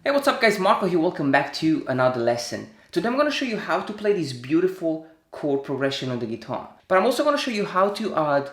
Hey, what's up guys, Marco here, welcome back to another lesson. Today I'm going to show you how to play this beautiful chord progression on the guitar. But I'm also going to show you how to add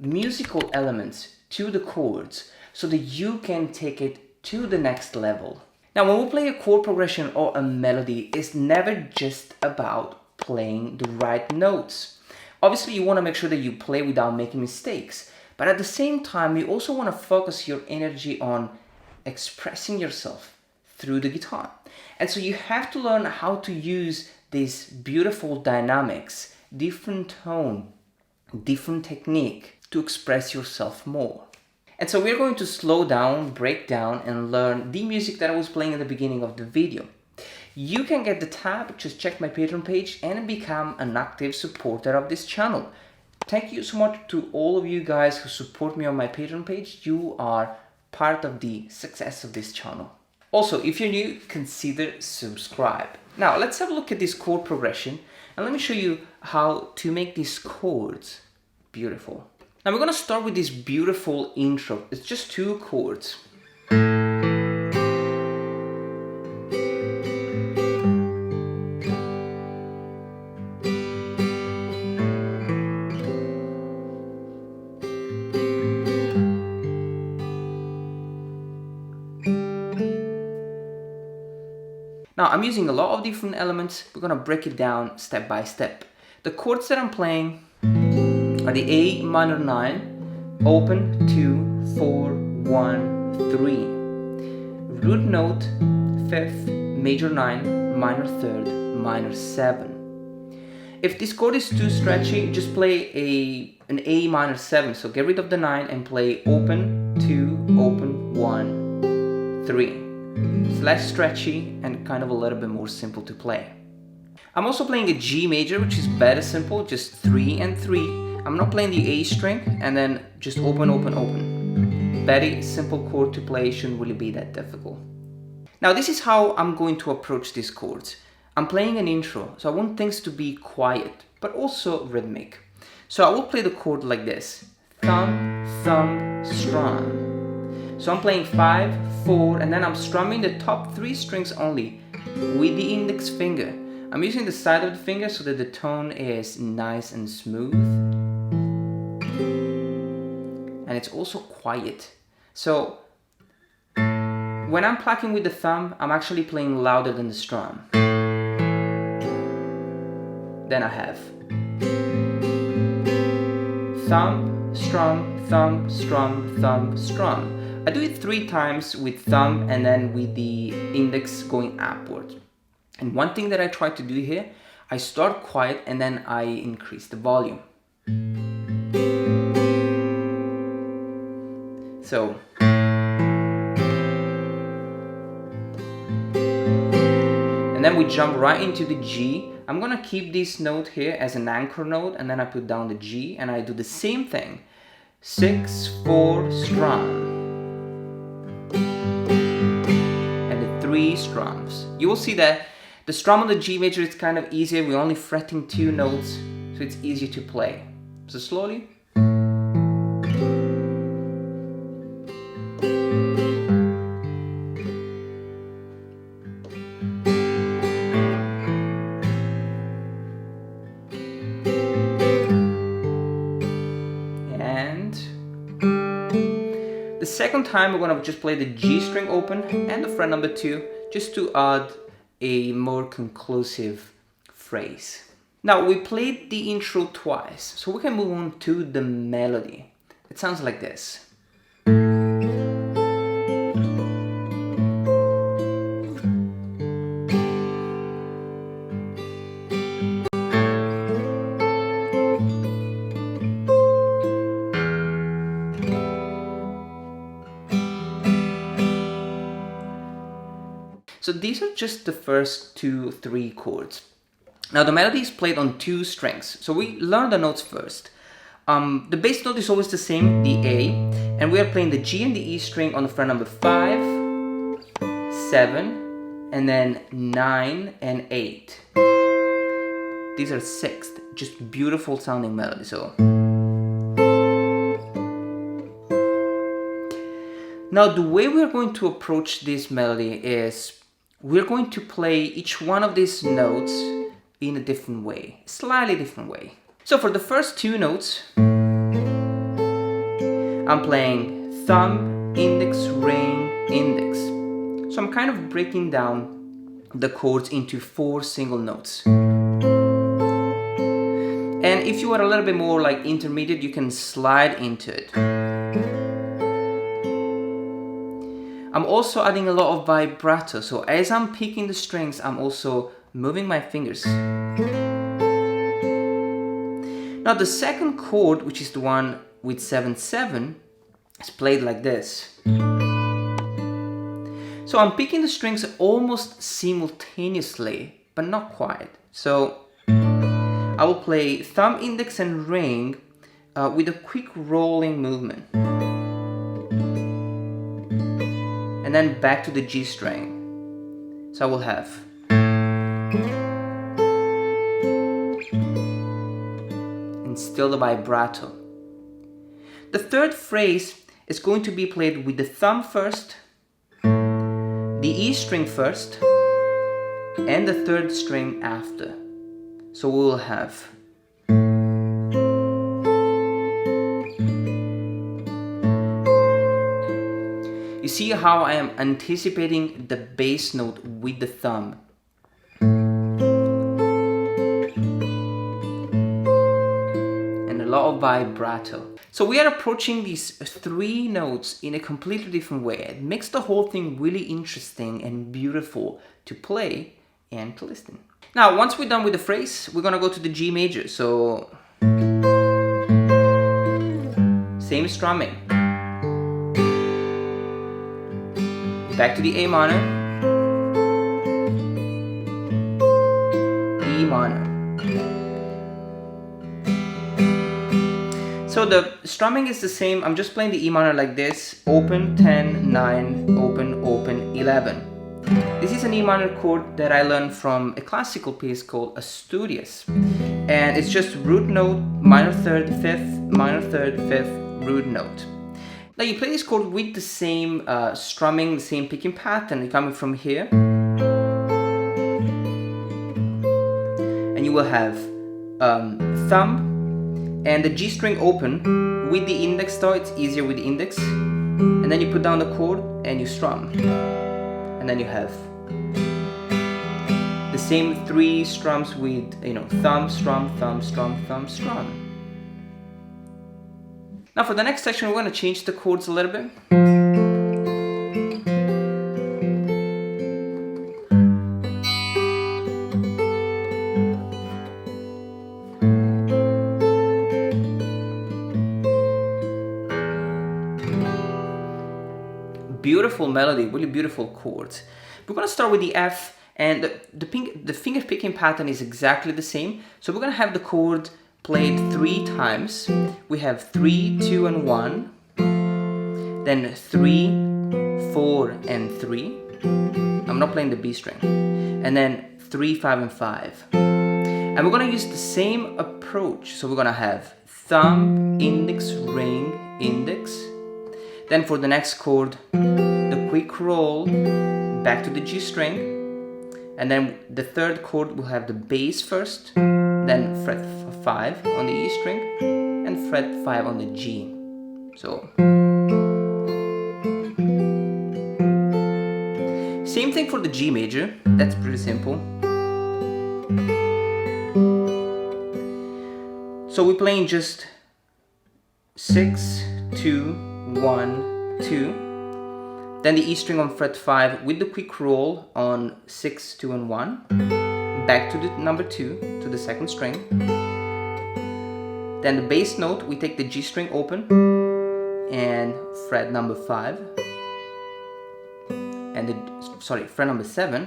musical elements to the chords so that you can take it to the next level. Now when we play a chord progression or a melody, it's never just about playing the right notes. Obviously you want to make sure that you play without making mistakes, but at the same time you also want to focus your energy on expressing yourself through the guitar. And so you have to learn how to use these beautiful dynamics, different tone, different technique to express yourself more. And so we're going to slow down, break down, and learn the music that I was playing at the beginning of the video. You can get the tab, just check my Patreon page and become an active supporter of this channel. Thank you so much to all of you guys who support me on my Patreon page. You are part of the success of this channel. Also, if you're new, consider subscribe. Now, let's have a look at this chord progression and let me show you how to make these chords beautiful. Now, we're going to start with this beautiful intro. It's just two chords. Now I'm using a lot of different elements. We're gonna break it down step by step. The chords that I'm playing are the A minor 9, open 2, 4, 1, 3. Root note 5th, major 9, minor 3rd, minor 7. If this chord is too stretchy, just play an A minor 7. So get rid of the 9 and play open 2, open 1, 3. It's less stretchy and kind of a little bit more simple to play. I'm also playing a G major, which is better simple, just 3 and 3. I'm not playing the A string and then just open, open, open. Very simple chord to play, shouldn't really be that difficult. Now this is how I'm going to approach these chords. I'm playing an intro, so I want things to be quiet, but also rhythmic. So I will play the chord like this. Thumb, thumb, strum. So I'm playing 5, 4, and then I'm strumming the top 3 strings only with the index finger. I'm using the side of the finger so that the tone is nice and smooth. And it's also quiet. So when I'm plucking with the thumb, I'm actually playing louder than the strum. Then I have thumb, strum, thumb, strum, thumb, strum. I do it 3 times with thumb and then with the index going upward. And one thing that I try to do here, I start quiet and then I increase the volume. So. And then we jump right into the G. I'm gonna keep this note here as an anchor note and then I put down the G and I do the same thing. 6, 4, strum. 3 strums. You will see that the strum on the G major is kind of easier. We're only fretting 2 notes, so it's easier to play. So slowly. And the second time we're gonna just play the G string open and the fret number 2 just to add a more conclusive phrase. Now we played the intro twice, so we can move on to the melody. It sounds like this. So these are just the first 2, 3 chords. Now the melody is played on 2 strings. So we learn the notes first. The bass note is always the same, the A, and we are playing the G and the E string on the fret number 5, 7, and then 9 and 8. These are 6th, just beautiful sounding melody. So Now the way we're going to approach this melody is we're going to play each one of these notes in a different way, slightly different way. So for the first two notes, I'm playing thumb, index, ring, index. So I'm kind of breaking down the chords into 4 single notes. And if you are a little bit more like intermediate, you can slide into it. I'm also adding a lot of vibrato, so as I'm picking the strings, I'm also moving my fingers. Now the second chord, which is the one with 7/7, is played like this. So I'm picking the strings almost simultaneously, but not quite. So I will play thumb, index and ring with a quick rolling movement. And then back to the G string. So I will have and still the vibrato. The third phrase is going to be played with the thumb first, the E string first, and the third string after. So we will have you see how I am anticipating the bass note with the thumb. And a lot of vibrato. So we are approaching these 3 notes in a completely different way. It makes the whole thing really interesting and beautiful to play and to listen. Now, once we're done with the phrase, we're gonna go to the G major. So, same strumming. Back to the A minor, E minor. So the strumming is the same. I'm just playing the E minor like this. Open, 10, 9, open, open, 11. This is an E minor chord that I learned from a classical piece called Asturias. And it's just root note, minor third, fifth, minor third, fifth, root note. Now you play this chord with the same strumming, the same picking pattern. You're coming from here. And you will have thumb and the G string open with the index though, it's easier with the index. And then you put down the chord and you strum. And then you have the same 3 strums with, thumb, strum, thumb, strum, thumb, strum. Now for the next section, we're going to change the chords a little bit. Beautiful melody, really beautiful chords. We're going to start with the F, and the finger picking pattern is exactly the same. So we're going to have the chord played 3 times. We have 3, 2 and 1, then 3, 4 and 3. I'm not playing the B string. And then 3, 5 and 5. And we're going to use the same approach. So we're going to have thumb, index, ring, index. Then for the next chord, the quick roll back to the G string. And then the third chord will have the bass first, then fret 5 on the E string, and fret 5 on the G. So, same thing for the G major, that's pretty simple. So we're playing just 6, 2, 1, 2. Then the E string on fret 5 with the quick roll on 6, 2 and 1. Back to the number 2, to the second string. Then the bass note, we take the G string open and fret number 5. And fret number 7.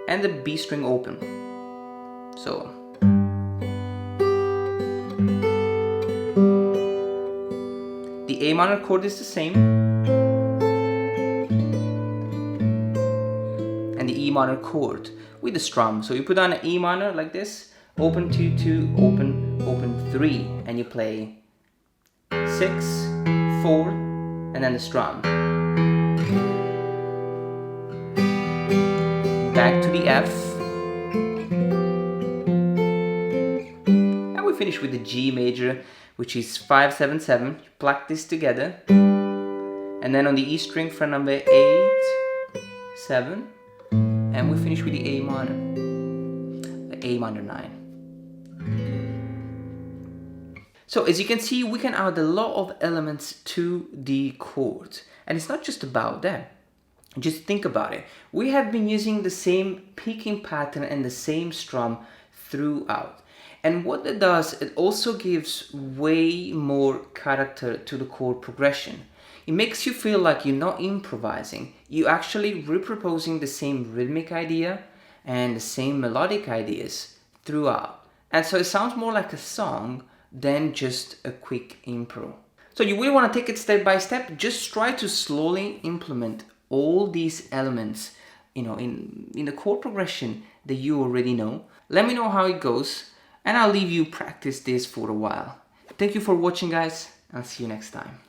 And the B string open. So. The A minor chord is the same. And the E minor chord with the strum. So you put on an E minor like this, open 2, 2, open, open 3, and you play 6, 4, and then the strum. Back to the F. And we finish with the G major, which is 5-7-7. You pluck this together. And then on the E string fret number 8, 7. And we finish with the A minor. The A minor 9. So as you can see, we can add a lot of elements to the chord. And it's not just about that. Just think about it. We have been using the same picking pattern and the same strum throughout. And what that does, it also gives way more character to the chord progression. It makes you feel like you're not improvising. You're actually reproposing the same rhythmic idea and the same melodic ideas throughout. And so it sounds more like a song than just a quick improv. So you really want to take it step by step. Just try to slowly implement all these elements, in the chord progression that you already know. Let me know how it goes, and I'll leave you practice this for a while. Thank you for watching, guys. I'll see you next time.